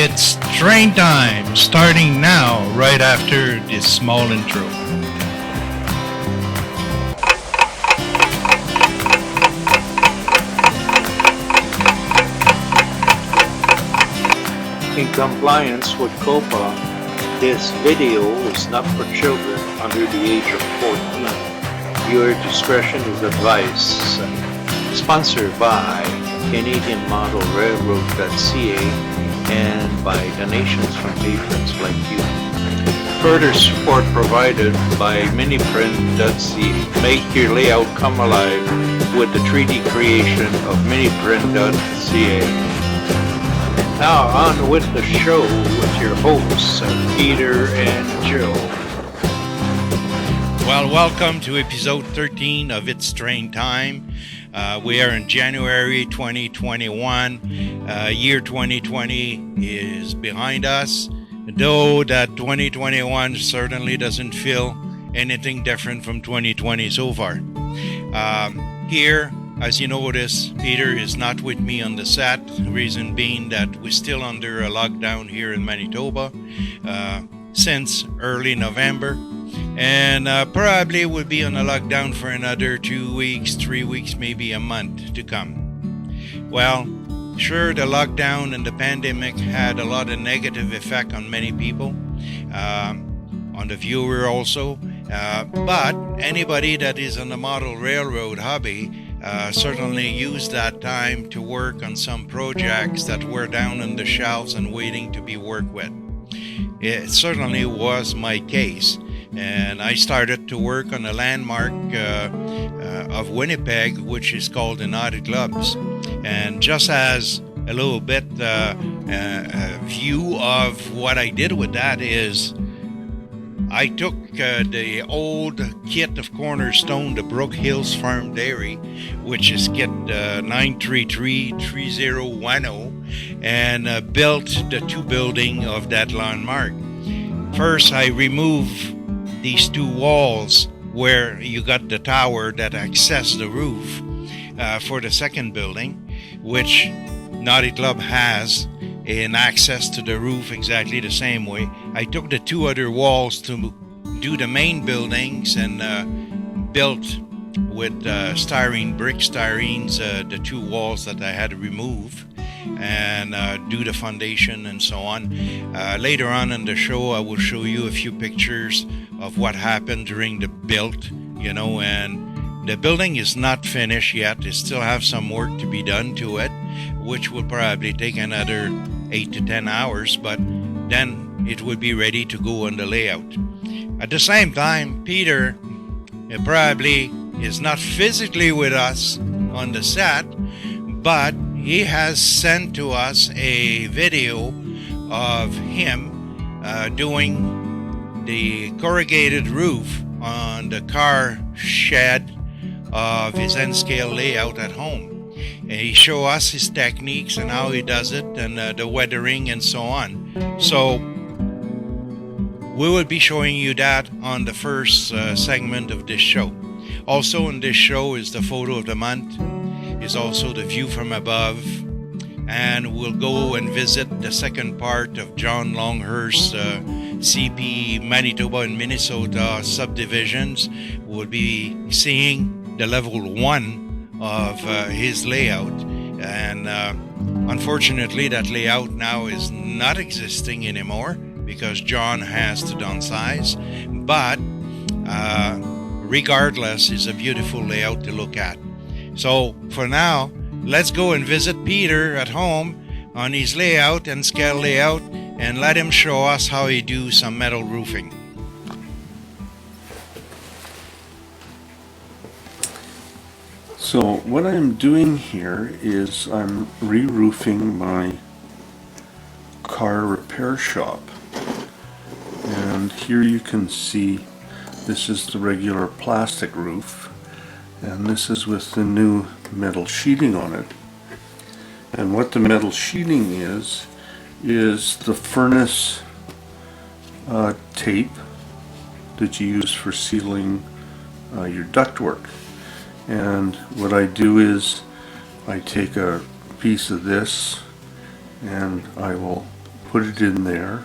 It's train time, starting now, right after this small intro. In compliance with COPA, this video is not for children under the age of 14. Viewer discretion is advised. Sponsored by Canadian Model Railroad.ca and by donations from patrons like you. Further support provided by miniprint.ca. Make your layout come alive with the 3D creation of miniprint.ca. Now on with the show with your hosts, Peter and Joe. Well, welcome to episode 13 of It's Train Time. We are in January 2021. Year 2020 is behind us, though that 2021 certainly doesn't feel anything different from 2020 so far. Here, as you notice, Peter is not with me on the set, reason being that we're still under a lockdown here in Manitoba since early November. And probably will be on a lockdown for another 2 weeks, 3 weeks, maybe a month to come. Well, sure, the lockdown and the pandemic had a lot of negative effect on many people, on the viewer also. But anybody that is on the model railroad hobby certainly used that time to work on some projects that were down on the shelves and waiting to be worked with. It certainly was my case. And I started to work on a landmark of Winnipeg, which is called the Nutty clubs. And just as a little bit view of what I did with that is I took the old kit of Cornerstone, the Brook Hills Farm Dairy, which is kit 933-3010, and built the two building of that landmark. First, I removed these two walls where you got the tower that access the roof for the second building, which Nutty Club has an access to the roof exactly the same way. I took the two other walls to do the main buildings and built with styrene styrenes the two walls that I had to remove and do the foundation and so on. Later on in the show, I will show you a few pictures of what happened during the build, and the building is not finished yet. They still have some work to be done to it, which will probably take another 8 to 10 hours, but then it will be ready to go on the layout. At the same time, Peter probably is not physically with us on the set, but he has sent to us a video of him doing the corrugated roof on the car shed of his N-scale layout at home. And he show us his techniques and how he does it and the weathering and so on. So we will be showing you that on the first segment of this show. Also in this show is the photo of the month, is also the view from above, and we'll go and visit the second part of John Longhurst CP Manitoba and Minnesota subdivisions. We'll be seeing the level 1 of his layout, and unfortunately that layout now is not existing anymore because John has to downsize, but regardless, is a beautiful layout to look at. So for now, let's go and visit Peter at home on his layout and scale layout and let him show us how he do some metal roofing. So what I'm doing here is I'm re-roofing my car repair shop. And here you can see this is the regular plastic roof, and this is with the new metal sheeting on it. And what the metal sheeting is the furnace tape that you use for sealing your ductwork. And what I do is I take a piece of this and I will put it in there,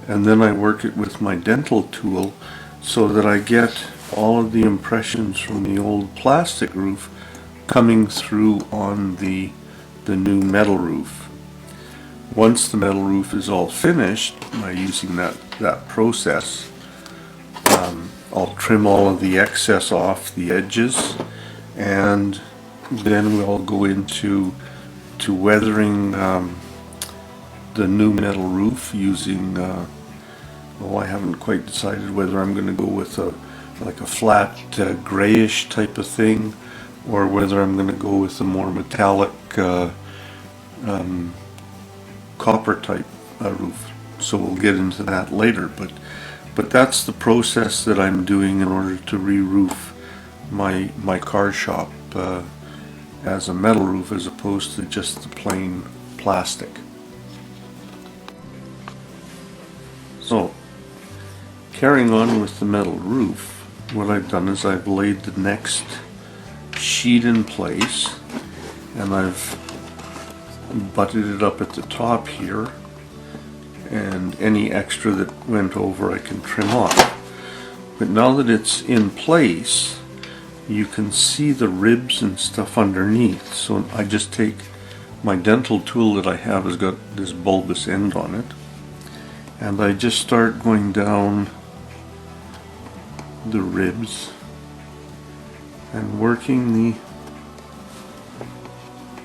and then I work it with my dental tool so that I get all of the impressions from the old plastic roof coming through on the new metal roof. Once the metal roof is all finished, by using that process, I'll trim all of the excess off the edges, and then we'll go into weathering the new metal roof using, I haven't quite decided whether I'm going to go with a flat grayish type of thing, or whether I'm going to go with a more metallic copper type roof. So we'll get into that later, but that's the process that I'm doing in order to re-roof my car shop as a metal roof as opposed to just the plain plastic. So, carrying on with the metal roof, what I've done is I've laid the next sheet in place, and I've butted it up at the top here, and any extra that went over I can trim off. But now that it's in place, you can see the ribs and stuff underneath. So I just take my dental tool that I have, has got this bulbous end on it, and I just start going down the ribs and working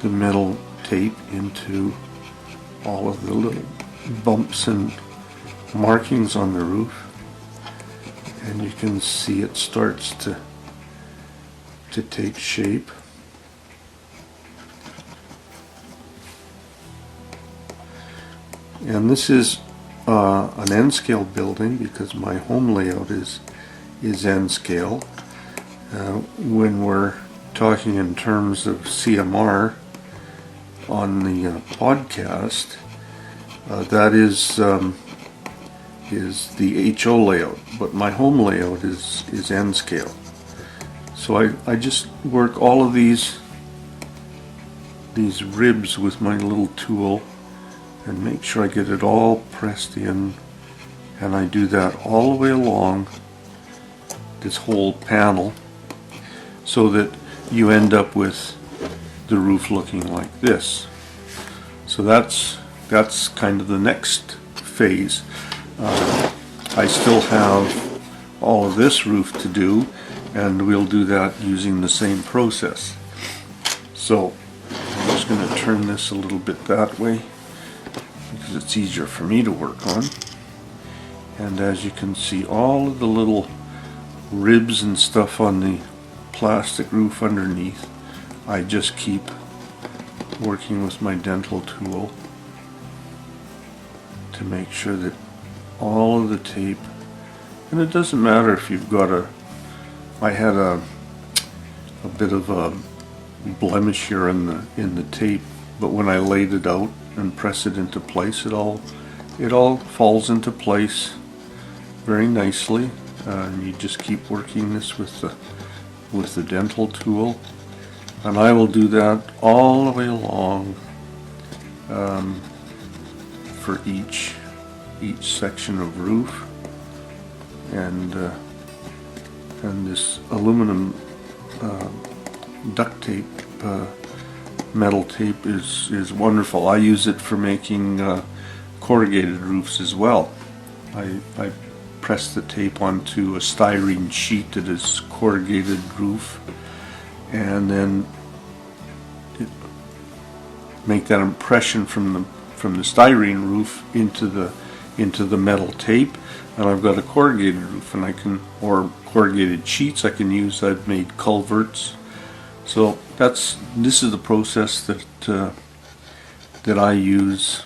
the metal tape into all of the little bumps and markings on the roof, and you can see it starts to take shape. And this is an N-scale building because my home layout is N-scale. When we're talking in terms of CMR on the podcast, that is the HO layout, but my home layout is N-scale. So I just work all of these ribs with my little tool and make sure I get it all pressed in, and I do that all the way along this whole panel so that you end up with the roof looking like this. So that's kind of the next phase. I still have all of this roof to do, and we'll do that using the same process. So I'm just going to turn this a little bit that way because it's easier for me to work on. And as you can see, all of the little ribs and stuff on the plastic roof underneath, I just keep working with my dental tool to make sure that all of the tape, and it doesn't matter if you've got I had a bit of a blemish here in the tape, but when I laid it out and press it into place, it all falls into place very nicely. And you just keep working this with the dental tool, and I will do that all the way along for each section of roof, and this aluminum duct tape, metal tape is wonderful. I use it for making corrugated roofs as well. I press the tape onto a styrene sheet that is corrugated roof, and then make that impression from the styrene roof into the metal tape, and I've got a corrugated roof, and or corrugated sheets I can use. I've made culverts. So this is the process that I use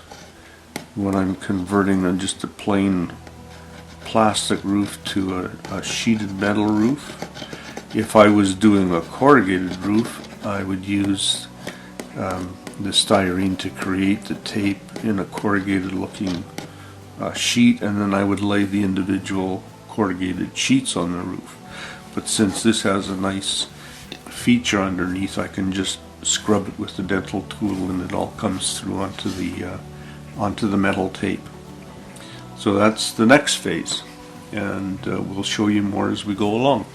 when I'm converting just a plain plastic roof to a sheeted metal roof. If I was doing a corrugated roof, I would use the styrene to create the tape in a corrugated looking sheet, and then I would lay the individual corrugated sheets on the roof. But since this has a nice feature underneath, I can just scrub it with the dental tool, and it all comes through onto the metal tape. So that's the next phase, and we'll show you more as we go along.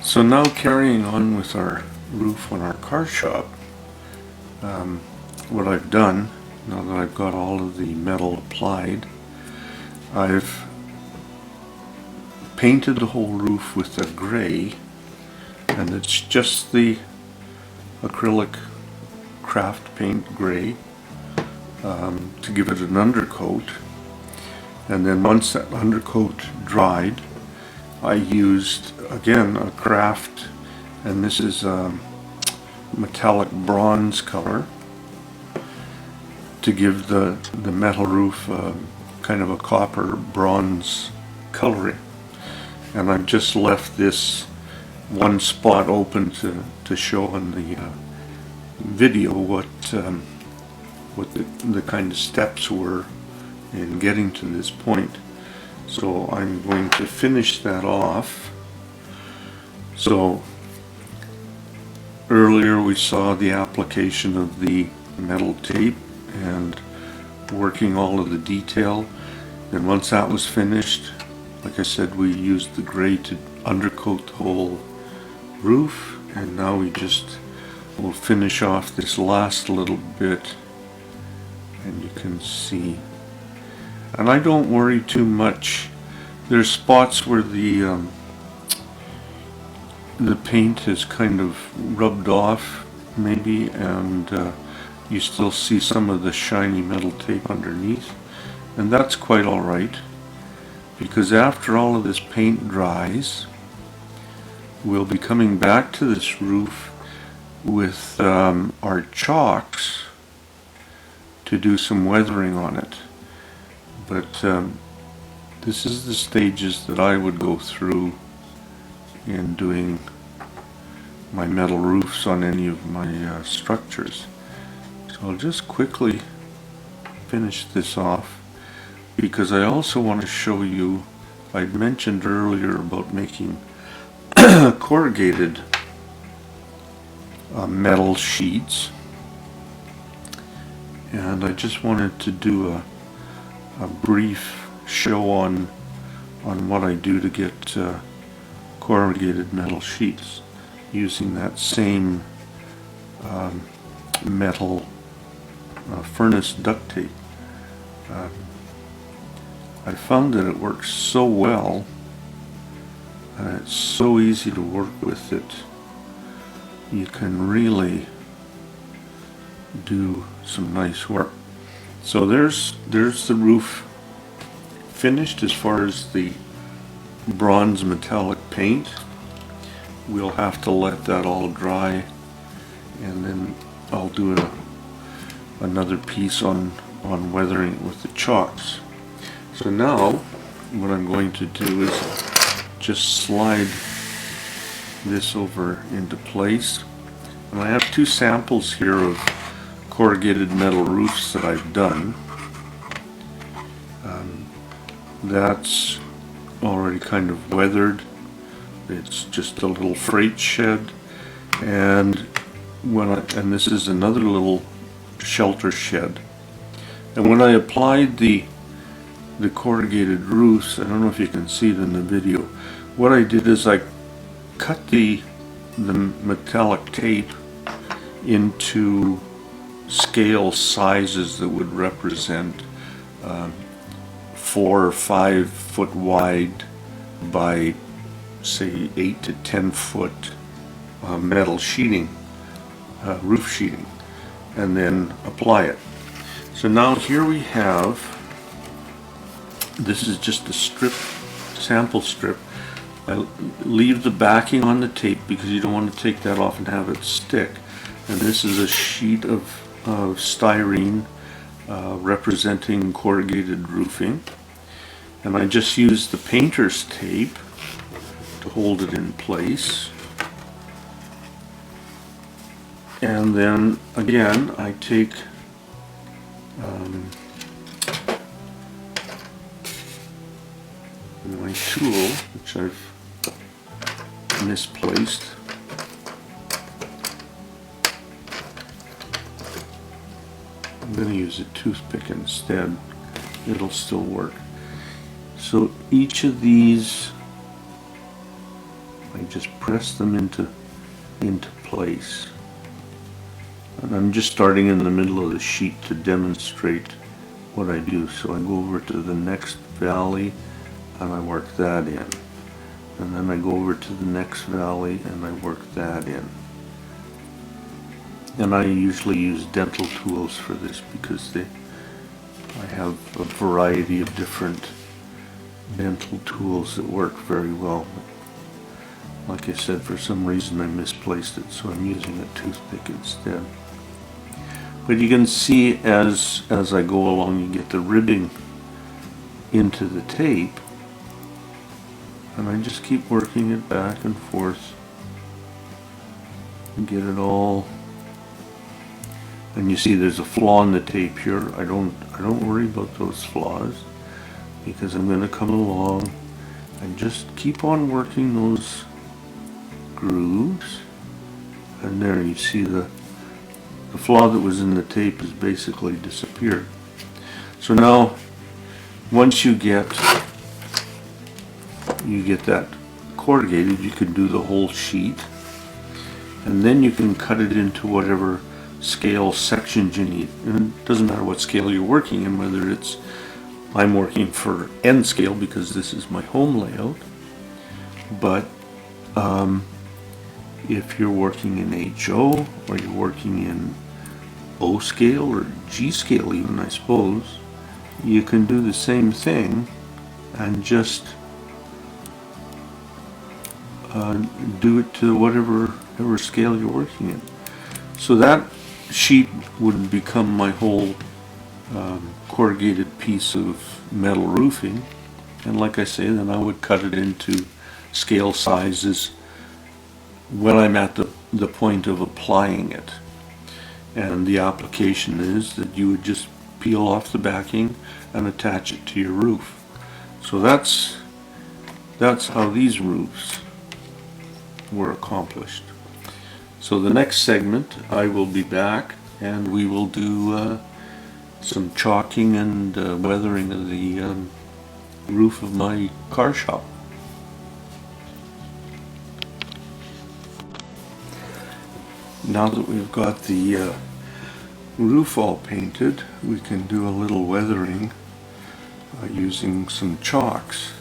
So now carrying on with our roof on our car shop, what I've done, now that I've got all of the metal applied, I've painted the whole roof with a gray, and it's just the acrylic craft paint gray to give it an undercoat. And then once that undercoat dried, I used again a craft, and this is metallic bronze color to give the metal roof kind of a copper bronze coloring. And I've just left this one spot open to show in the video what the kind of steps were in getting to this point. So I'm going to finish that off. So earlier we saw the application of the metal tape and working all of the detail, and once that was finished, like I said, we used the gray to undercoat the whole roof, and now we'll finish off this last little bit, and you can see. And I don't worry too much. There's spots where the paint is kind of rubbed off maybe, and you still see some of the shiny metal tape underneath, and that's quite alright, because after all of this paint dries, we'll be coming back to this roof with our chalks to do some weathering on it. But this is the stages that I would go through in doing my metal roofs on any of my structures. So I'll just quickly finish this off, because I also want to show you, I'd mentioned earlier about making corrugated metal sheets, and I just wanted to do a brief show on what I do to get corrugated metal sheets using that same metal furnace duct tape. I found that it works so well, and it's so easy to work with that you can really do some nice work. So there's the roof finished as far as the bronze metallic paint. We'll have to let that all dry, and then I'll do another piece on weathering it with the chalks. So now what I'm going to do is just slide this over into place, and I have two samples here of corrugated metal roofs that I've done. That's already kind of weathered. It's just a little freight shed, and this is another little shelter shed. And when I applied the corrugated roofs, I don't know if you can see it in the video, what I did is I cut the metallic tape into scale sizes that would represent 4 or 5 foot wide by say 8 to 10 foot metal sheeting, roof sheeting, and then apply it. So now here we have, this is just a strip, sample strip. I leave the backing on the tape because you don't want to take that off and have it stick. And this is a sheet of styrene representing corrugated roofing. And I just use the painter's tape to hold it in place. And then again, I take my tool, which I've misplaced, I'm going to use a toothpick instead. It'll still work. So each of these, I just press them into place. And I'm just starting in the middle of the sheet to demonstrate what I do. So I go over to the next valley and I work that in. And then I go over to the next valley and I work that in. And I usually use dental tools for this because I have a variety of different dental tools that work very well. Like I said, for some reason I misplaced it, so I'm using a toothpick instead. But you can see as I go along, you get the ribbing into the tape, and I just keep working it back and forth and get it all. And you see there's a flaw in the tape here. I don't worry about those flaws because I'm going to come along and just keep on working those grooves. And there you see the flaw that was in the tape has basically disappeared. So now once you get that corrugated, you can do the whole sheet, and then you can cut it into whatever scale sections you need. And it doesn't matter what scale you're working in, whether it's, I'm working for N scale because this is my home layout, but if you're working in HO or you're working in O scale or G scale even, I suppose, you can do the same thing and just do it to whatever scale you're working in. So that sheet would become my whole corrugated piece of metal roofing, and like I say, then I would cut it into scale sizes when I'm at the point of applying it. And the application is that you would just peel off the backing and attach it to your roof. So that's how these roofs were accomplished. So the next segment I will be back and we will do some chalking and weathering of the roof of my car shop. Now that we've got the roof all painted, we can do a little weathering using some chalks.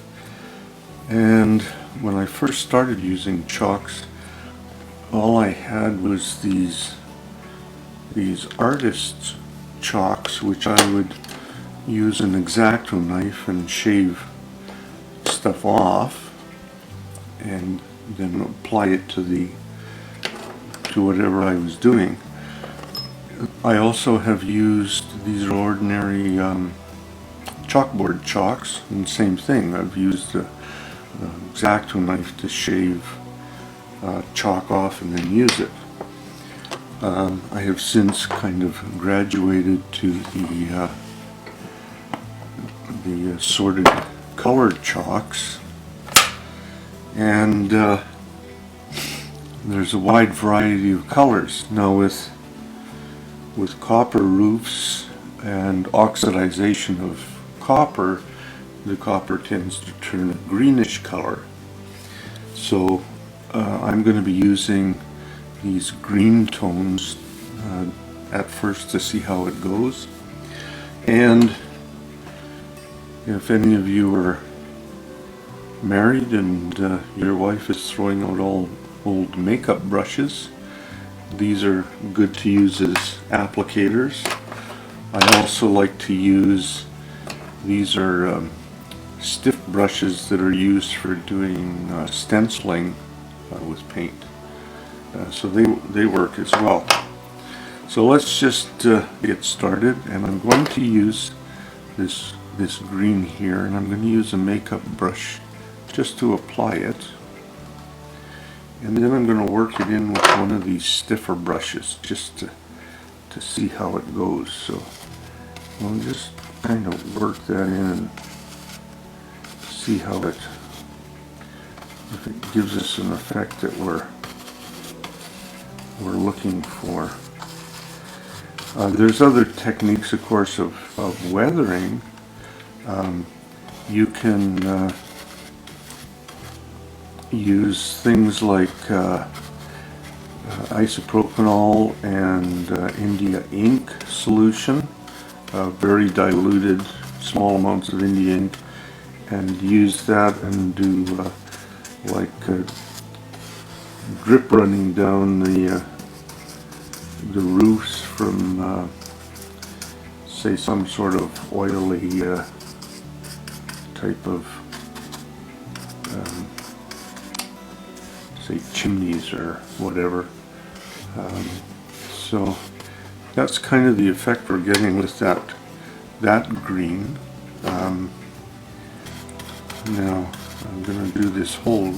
And when I first started using chalks, all I had was these artist's chalks, which I would use an X-Acto knife and shave stuff off and then apply it to whatever I was doing. I also have used these ordinary chalkboard chalks, and same thing. I've used the X-Acto knife to shave chalk off and then use it. I have since kind of graduated to the assorted colored chalks, and there's a wide variety of colors. Now with copper roofs and oxidization of copper, the copper tends to turn a greenish color. So I'm going to be using these green tones at first to see how it goes. And if any of you are married and your wife is throwing out all old makeup brushes, these are good to use as applicators. I also like to use, these are stiff brushes that are used for doing stenciling with paint. So they work as well. So let's just get started, and I'm going to use this green here, and I'm going to use a makeup brush just to apply it. And then I'm going to work it in with one of these stiffer brushes just to see how it goes. So I'll just kind of work that in and see how if it gives us an effect that we're looking for. There's other techniques, of course, of weathering. You can use things like isopropanol and India ink solution, very diluted, small amounts of India ink, and use that and do like drip running down the roofs from say some sort of oily type of say chimneys or whatever. So that's kind of the effect we're getting with that green. Now I'm going to do this whole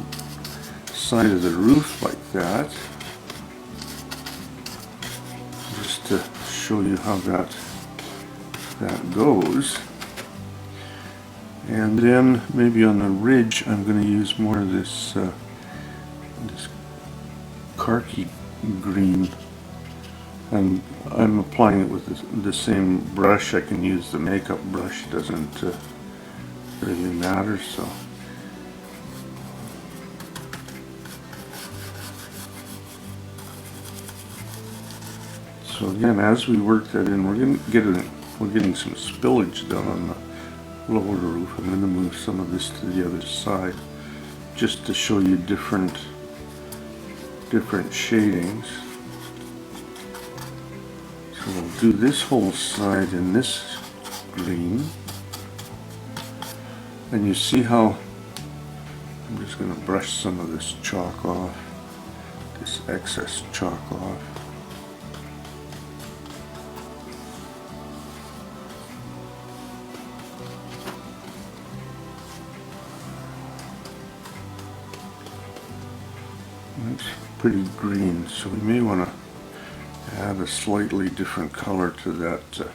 side of the roof like that, just to show you how that goes. And then maybe on the ridge I'm going to use more of this this khaki green, and I'm applying it with the same brush. I can use the makeup brush, it doesn't really matter. So again, as we work that in, we're getting some spillage down on the lower roof. I'm going to move some of this to the other side just to show you different shadings. So we'll do this whole side in this green, and you see how I'm just going to brush some of this chalk off, this excess chalk off. It's pretty green, so we may want to add a slightly different color to that to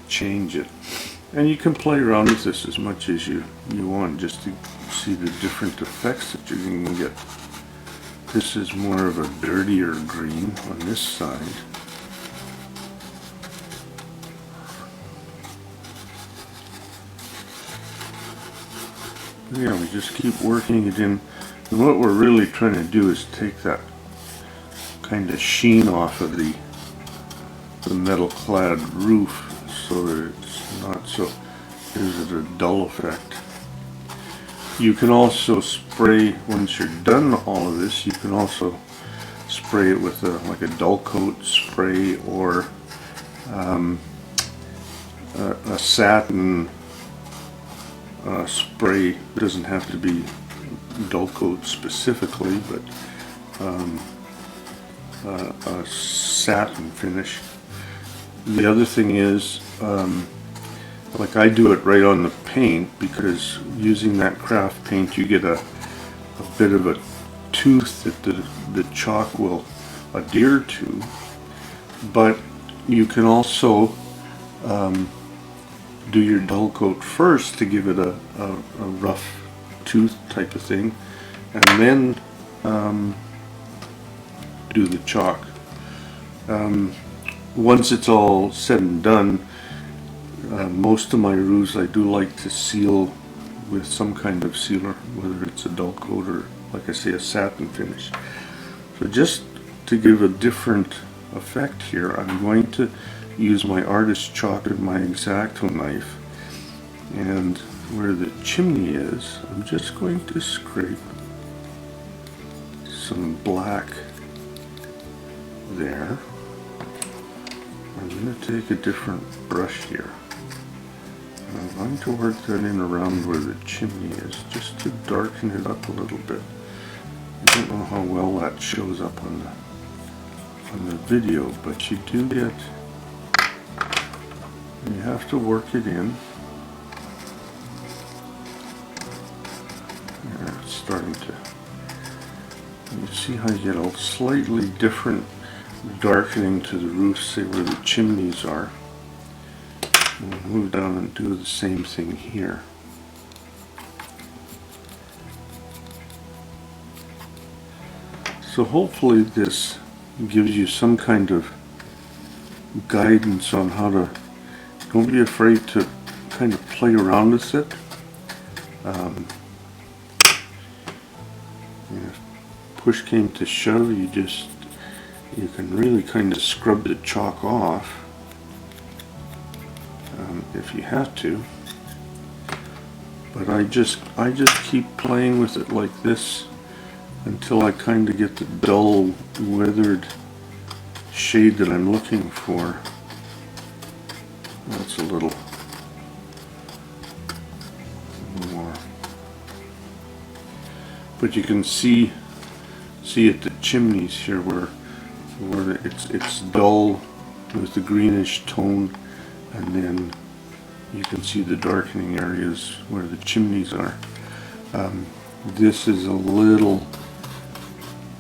change it. And you can play around with this as much as you want, just to see the different effects that you can get. This is more of a dirtier green on this side. Yeah, we just keep working it in. And what we're really trying to do is take that kind of sheen off of the metal clad roof so that it's not so gives it a dull effect. You can also spray, once you're done all of this, you can also spray it with like a dull coat spray, or a satin spray. It doesn't have to be dull coat specifically, but a satin finish. The other thing is, like I do it right on the paint, because using that craft paint you get a bit of a tooth that the chalk will adhere to, but you can also do your dull coat first to give it a rough tooth type of thing, and then do the chalk. Once it's all said and done, most of my roofs I do like to seal with some kind of sealer, whether it's a dull coat or, like I say, a satin finish. So just to give a different effect here, I'm going to use my artist chalk and my X-Acto knife, and where the chimney is, I'm just going to scrape some black there. I'm going to take a different brush here. I'm going to work that in around where the chimney is, just to darken it up a little bit. I don't know how well that shows up on the video, but you do get, you have to work it in. Yeah, it's starting to, you see how you get a slightly different darkening to the roof, say where the chimneys are. We'll move down and do the same thing here. So hopefully this gives you some kind of guidance on how to. Don't be afraid to kind of play around with it. If push came to shove, you can really kind of scrub the chalk off if you have to. But I just keep playing with it like this until I kind of get the dull, weathered shade that I'm looking for. That's a little more. But you can see at the chimneys here where it's dull with the greenish tone, and then you can see the darkening areas where the chimneys are. This is a little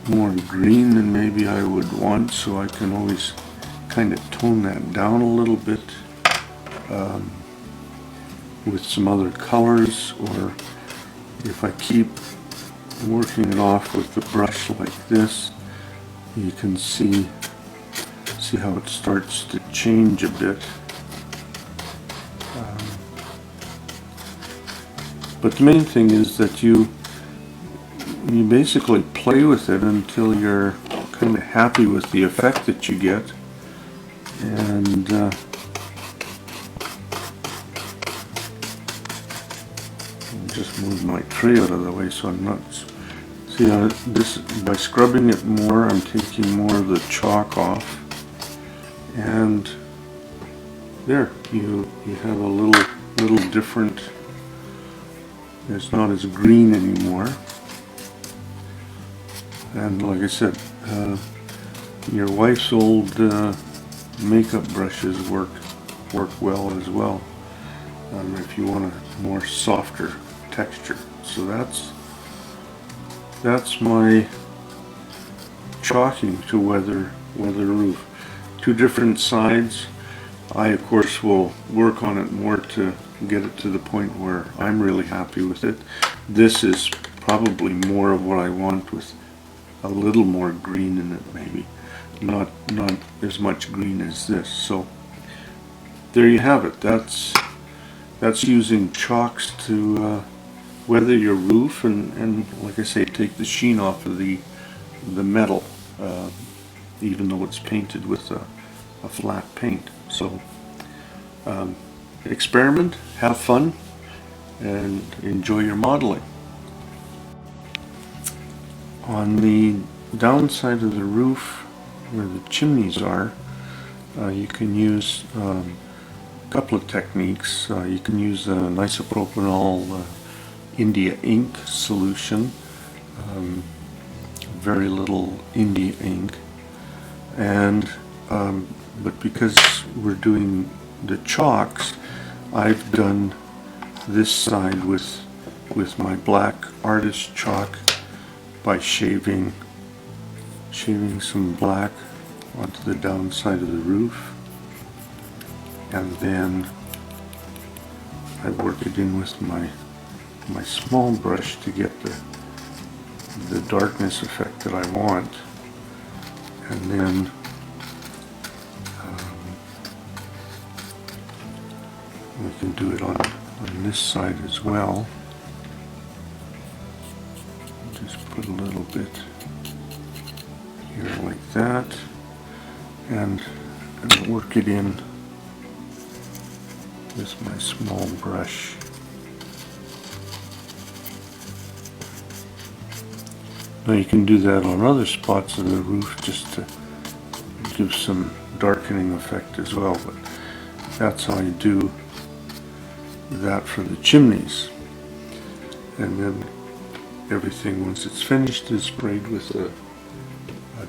more green than maybe I would want, so I can always kind of tone that down a little bit with some other colors, or if I keep working it off with the brush like this, you can see how it starts to change a bit. But the main thing is that you basically play with it until you're kind of happy with the effect that you get, and just move my tray out of the way so I'm not. See, this, by scrubbing it more, I'm taking more of the chalk off, and there you have a little different. It's not as green anymore, and like I said, your wife's old makeup brushes work well as well, if you want a more softer texture. So that's my chalking to weather roof. Two different sides. I of course will work on it more to get it to the point where I'm really happy with it. This is probably more of what I want, with a little more green in it, maybe not as much green as this. So there you have it. That's using chalks to weather your roof, and like I say, take the sheen off of the metal, even though it's painted with a flat paint. So experiment, have fun, and enjoy your modeling. On the downside of the roof, where the chimneys are, you can use a couple of techniques. You can use an isopropanol India ink solution, very little India ink, and but because we're doing the chalks, I've done this side with my black artist chalk by shaving some black onto the downside of the roof, and then I work it in with my small brush to get the darkness effect that I want, and then we can do it on this side as well. Just put a little bit here like that, and work it in with my small brush. Now you can do that on other spots of the roof just to give some darkening effect as well, but that's how you do that for the chimneys. And then everything, once it's finished, is sprayed with a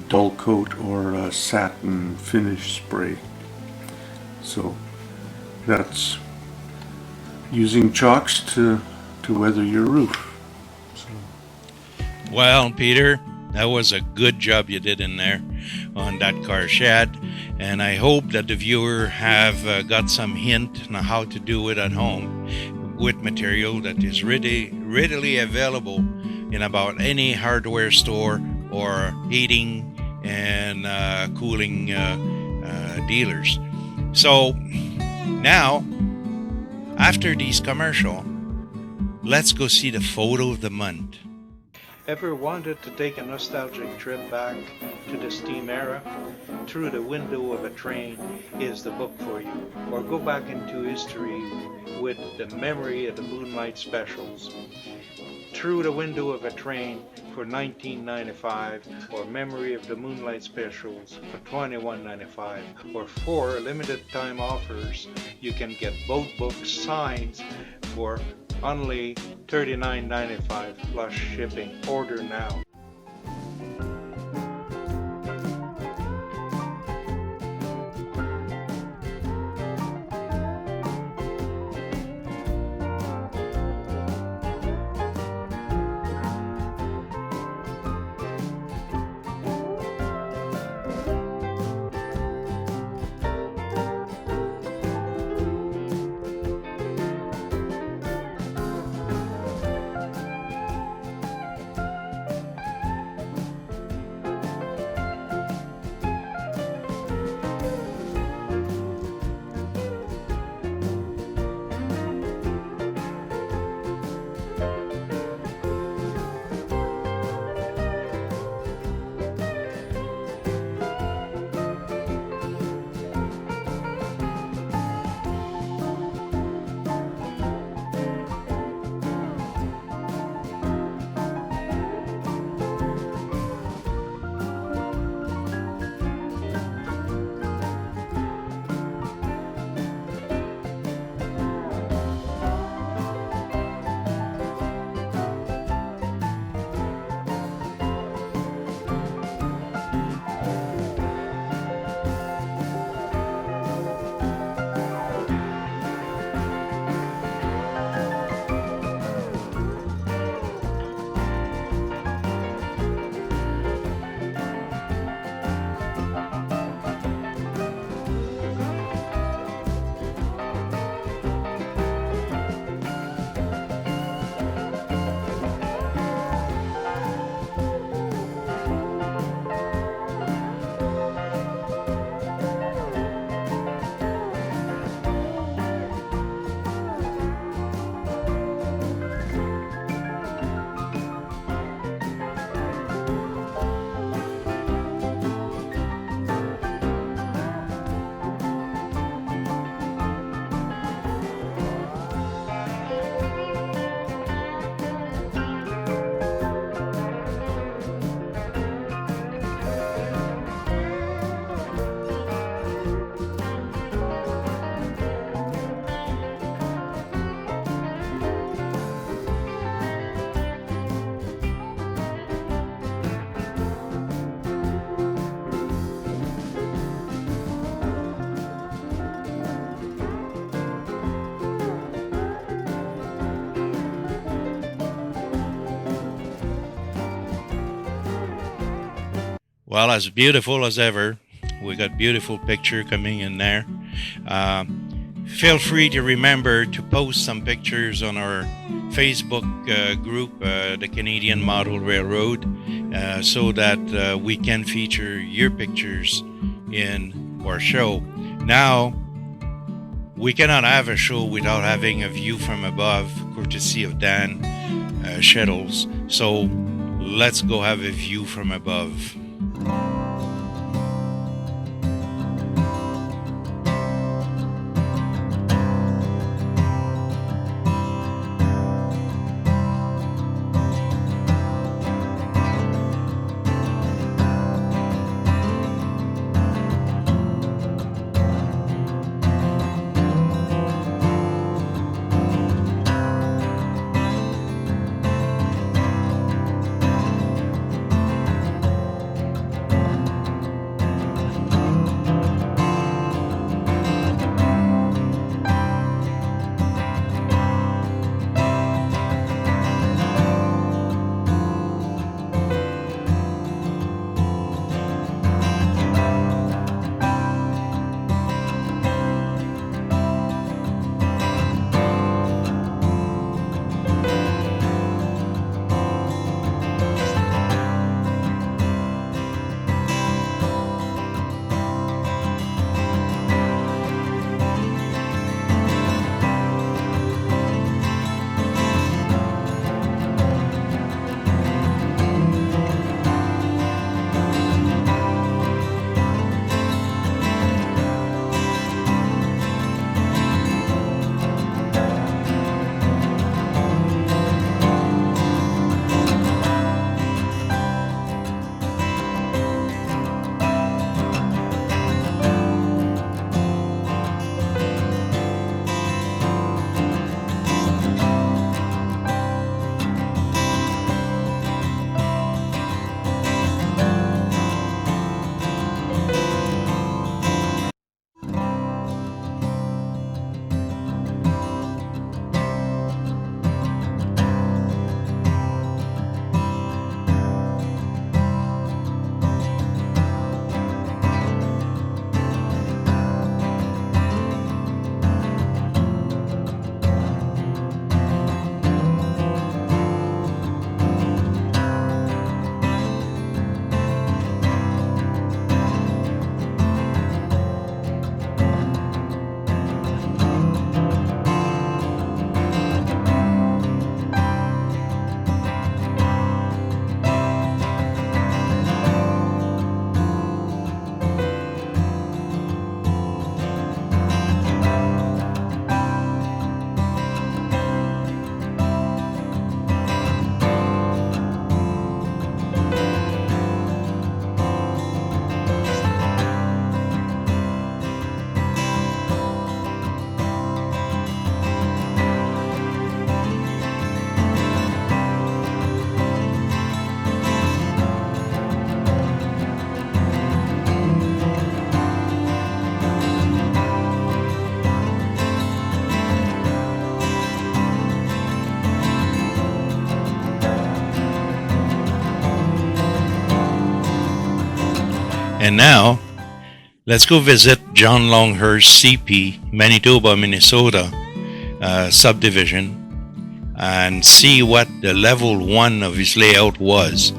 dull coat or a satin finish spray. So that's using chalks to weather your roof. Well, Peter, that was a good job you did in there on that car shed, and I hope that the viewer have got some hint on how to do it at home with material that is readily available in about any hardware store or heating and cooling dealers. So now, after these commercial, let's go see the photo of the month. Ever wanted to take a nostalgic trip back to the steam era? Through the Window of a Train is the book for you. Or go back into history with the Memory of the Moonlight specials. Through the Window of a Train for $19.95, or Memory of the Moonlight specials for $21.95, or 4 limited time offers. You can get both books signed for only $39.95 plus shipping. Order now. Well, as beautiful as ever. We got beautiful picture coming in there. Feel free to remember to post some pictures on our Facebook group, the Canadian Model Railroad, so that we can feature your pictures in our show. Now, we cannot have a show without having a view from above, courtesy of Dan Shettles. So let's go have a view from above. And now, let's go visit John Longhurst CP, Manitoba, Minnesota subdivision, and see what the level 1 of his layout was.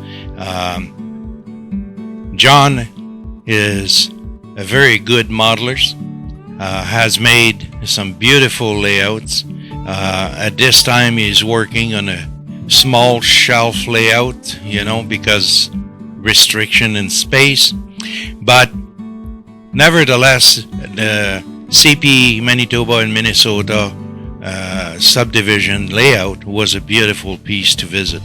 John is a very good modeler, has made some beautiful layouts. At this time, he's working on a small shelf layout, because restriction in space. But nevertheless, the CP Manitoba and Minnesota subdivision layout was a beautiful piece to visit.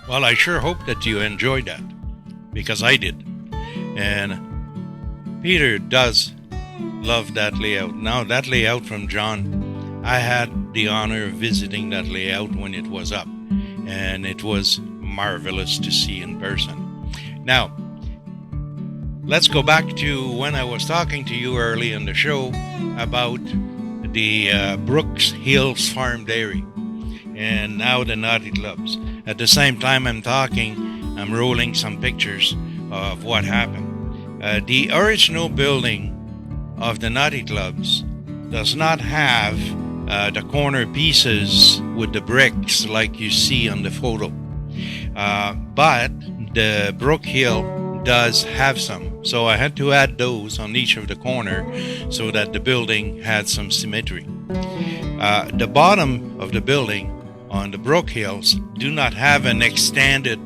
Well, I sure hope that you enjoyed that, because I did. And Peter does love that layout. Now, that layout from John, I had the honor of visiting that layout when it was up, and it was marvelous to see in person. Now, let's go back to when I was talking to you early in the show about the Brooks Hills Farm Dairy and now the Nutty Clubs. At the same time I'm talking, I'm rolling some pictures of what happened. The original building of the Nutty Clubs does not have the corner pieces with the bricks like you see on the photo. But the Brook Hill does have some. So I had to add those on each of the corner so that the building had some symmetry. The bottom of the building on the Brook Hills do not have an extended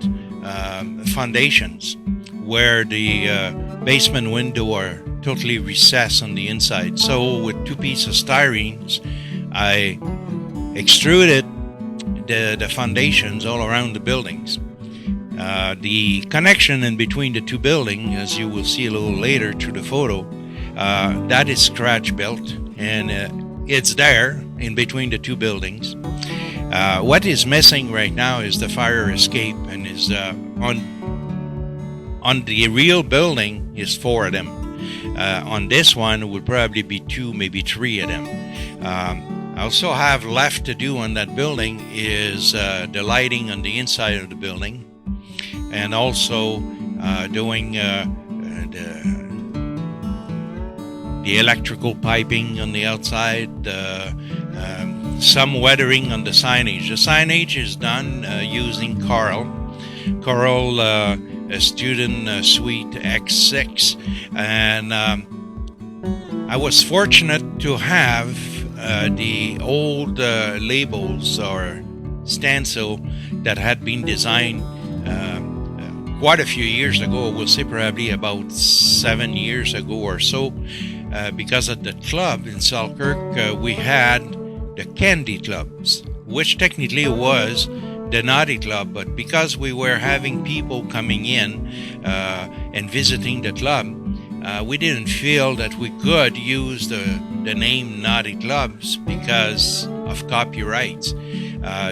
foundations where the basement window are totally recessed on the inside. So with 2 pieces of styrenes, I extruded the foundations all around the buildings. The connection in between the 2 buildings, as you will see a little later through the photo, that is scratch built, and it's there in between the 2 buildings. What is missing right now is the fire escape, and is on the real building is 4 of them. On this one would probably be 2, maybe 3 of them. I also have left to do on that building is the lighting on the inside of the building, and also doing the electrical piping on the outside, some weathering on the signage. The signage is done using Coral. Coral a student suite X6, and I was fortunate to have the old labels or stencil that had been designed quite a few years ago. We'll say probably about 7 years ago or so, because at the club in Selkirk we had the Candy Clubs, which technically was the Nutty Club, but because we were having people coming in and visiting the club, we didn't feel that we could use the name Nutty Clubs because of copyrights.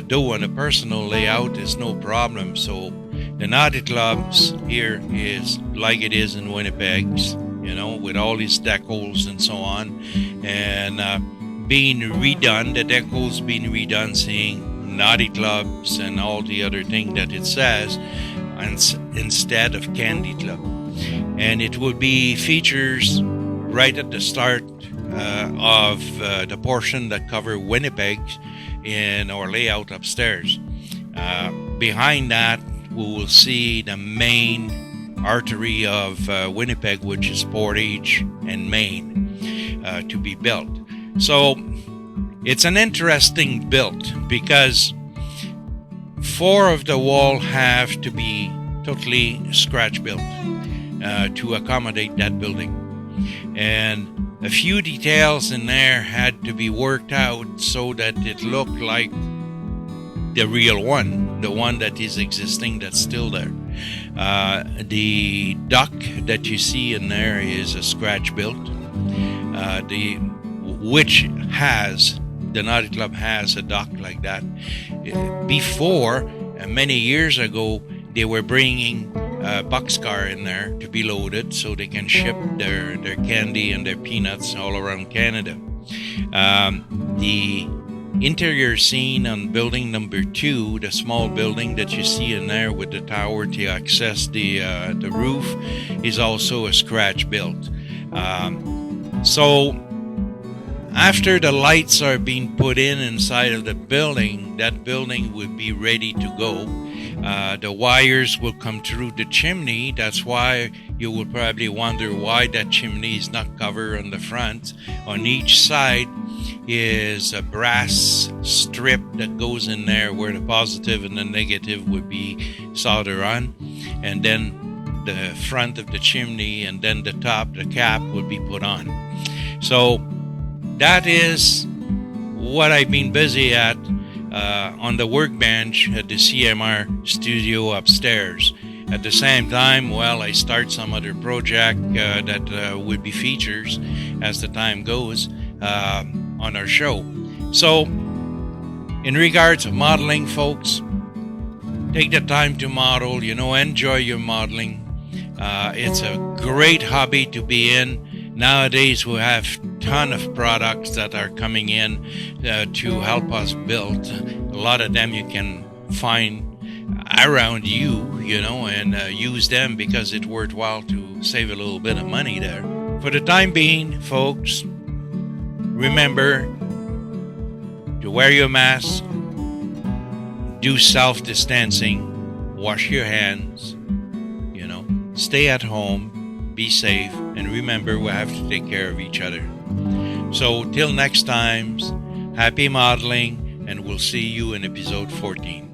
Though on a personal layout is no problem. So the Nutty Clubs here is like it is in Winnipeg, with all these decals and so on, and being redone, the decals being redone, saying Nutty Clubs and all the other thing that it says, instead of Candy Club. And it will be features right at the start of the portion that cover Winnipeg in our layout upstairs. Behind that, we will see the main artery of Winnipeg, which is Portage and Main, to be built. So it's an interesting build because 4 of the wall have to be totally scratch built to accommodate that building, and a few details in there had to be worked out so that it looked like the real one, the one that is existing, that's still there. The duck that you see in there is a scratch built, which has, the Nutty Club has a dock like that. Before, many years ago, they were bringing a boxcar in there to be loaded so they can ship their candy and their peanuts all around Canada. The interior scene on building number 2, the small building that you see in there with the tower to access the roof, is also a scratch built. So after the lights are being put inside of the building, that building will be ready to go. The wires will come through the chimney. That's why you will probably wonder why that chimney is not covered on the front. On each side is a brass strip that goes in there where the positive and the negative would be soldered on, and then the front of the chimney and then the top, the cap, would be put on. So that is what I've been busy at on the workbench at the CMR studio upstairs. At the same time, I start some other project that would be features as the time goes on our show. So in regards to modeling, folks, take the time to model, enjoy your modeling. It's a great hobby to be in. Nowadays, we have ton of products that are coming in to help us build. A lot of them you can find around you, and use them because it's worthwhile to save a little bit of money there. For the time being, folks, remember to wear your mask, do self-distancing, wash your hands, stay at home, be safe, and remember we have to take care of each other. So till next time, happy modeling, and we'll see you in episode 14.